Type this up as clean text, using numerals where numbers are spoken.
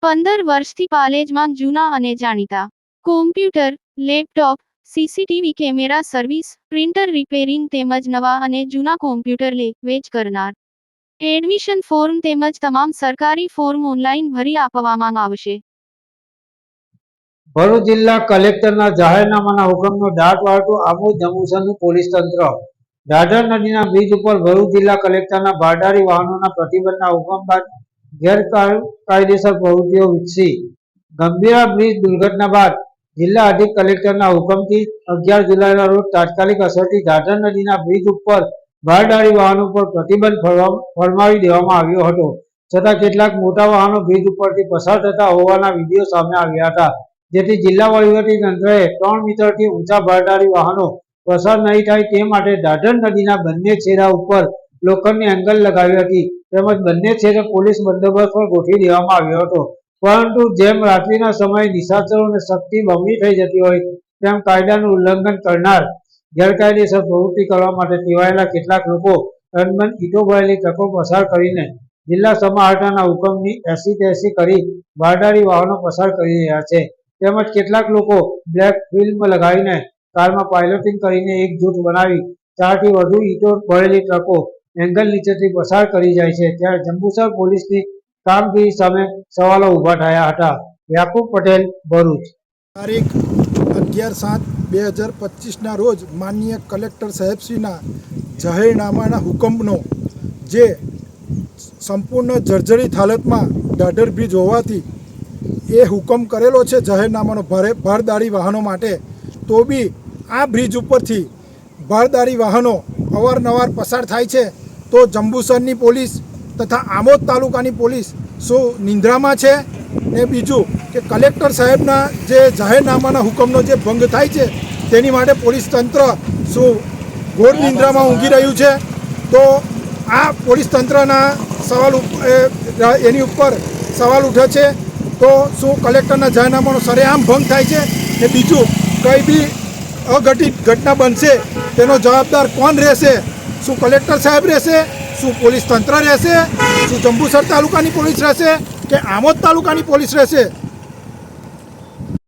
15 વર્ષથી પાલેજમાં જૂના અને જાણીતા computer, laptop, CCTV camera service, printer repairing તેમજ નવા અને જૂના કોમ્પ્યુટર લે-વેચ કરનાર. એડમિશન ફોર્મ તેમજ તમામ સરકારી ફોર્મ ઓનલાઈન ભરી આપવામાં આવશે. ભરૂચ જિલ્લા કલેક્ટરના જાહેરનામાના હુકમનો દાટ વાળતું આમોદ જંબુસરનું પોલીસ તંત્ર. ઢાઢર નદીના બ્રિજ ઉપર ભરૂચ જિલ્લા કલેક્ટરના ભારદારી વાહનોના પ્રતિબંધના હુકમ બાદ ગેરકાયદેસર પ્રવૃત્તિઓ વિકસી. ગંભીરા બ્રિજ દુર્ઘટના બાદ જિલ્લા અધિક કલેક્ટરના હુકમથી 11 જુલાઈના રોજ તાત્કાલિક અસરથી ઢાઢર નદીના બ્રિજ ઉપર ભારદારી વાહનો પર પ્રતિબંધ ફરમાવી દેવામાં આવ્યો હતો. છતાં કેટલાક મોટા વાહનો બ્રિજ ઉપરથી પસાર થતા હોવાના વિડીયો સામે આવ્યા હતા, જેથી જિલ્લા વહીવટી તંત્રએ 3 મીટરથી ઊંચા ભારદારી વાહનો પસાર નહીં થાય તે માટે ઢાઢર નદીના બંને છેડા ઉપર લોખંડની એંગલ લગાવી હતી, તેમજ બંને છેડે પોલીસ બંદોબસ્ત પણ ગોઠવી દેવામાં આવ્યો હતો. પરંતુ જેમ રાત્રિના સમયે નિશાચરોને શક્તિ બમણી થઈ જતી હોય તેમ કાયદાનું ઉલ્લંઘન કરનાર, ગેરકાયદેસર પ્રવૃત્તિ કરવા માટે ટેવાયેલા કેટલાક લોકો અનબન ઈંટો ભરેલી ટ્રકો પસાર કરીને જિલ્લા સમાહર્તાના હુકમની એસી-તેસી કરી ભારદારી વાહનો પસાર કરી રહ્યા છે. તેમજ કેટલાક લોકો બ્લેક ફિલ્મ લગાવીને કારમાં પાયલોટિંગ કરીને એક જૂથ બનાવી 4 થી વધુ ઈંટો ભરેલી ટ્રકો એંગલ નીચેથી પસાર કરી જાય છે. ત્યારે જંબુસર પોલીસની કામગીરી સામે સવાલો ઊભા થયા હતા. યાકુબ પટેલ, ભરૂચ. તારીખ 11/7/2025ના રોજ માનનીય કલેક્ટર સાહેબશ્રીના જાહેરનામાના હુકમનો જે સંપૂર્ણ જર્જરિત હાલતમાં ઢાઢર બ્રિજ હોવાથી એ હુકમ કરેલો છે જાહેરનામાનો ભારદારી વાહનો માટે, તો બી આ બ્રિજ ઉપરથી ભારદારી વાહનો અવારનવાર પસાર થાય છે, તો જંબુસરની પોલીસ તથા આમોદ તાલુકાની પોલીસ શું નિંદ્રામાં છે? ને બીજું કે કલેક્ટર સાહેબના જે જાહેરનામાના હુકમનો જે ભંગ થાય છે તેની માટે પોલીસ તંત્ર શું ઘોર નિંદ્રામાં ઊંઘી રહ્યું છે? તો આ પોલીસ તંત્રના સવાલ એની ઉપર સવાલ ઉઠે છે. તો શું કલેક્ટરના જાહેરનામાનો સરેઆમ ભંગ થાય છે? ને બીજું કંઈ બી અઘટિત ઘટના બનશે તેનો જવાબદાર કોણ રહેશે? શું કલેક્ટર સાહેબ રહેશે? શું પોલીસ તંત્ર રહેશે? શું જંબુસર તાલુકાની પોલીસ રહેશે કે આમોદ તાલુકાની પોલીસ રહેશે?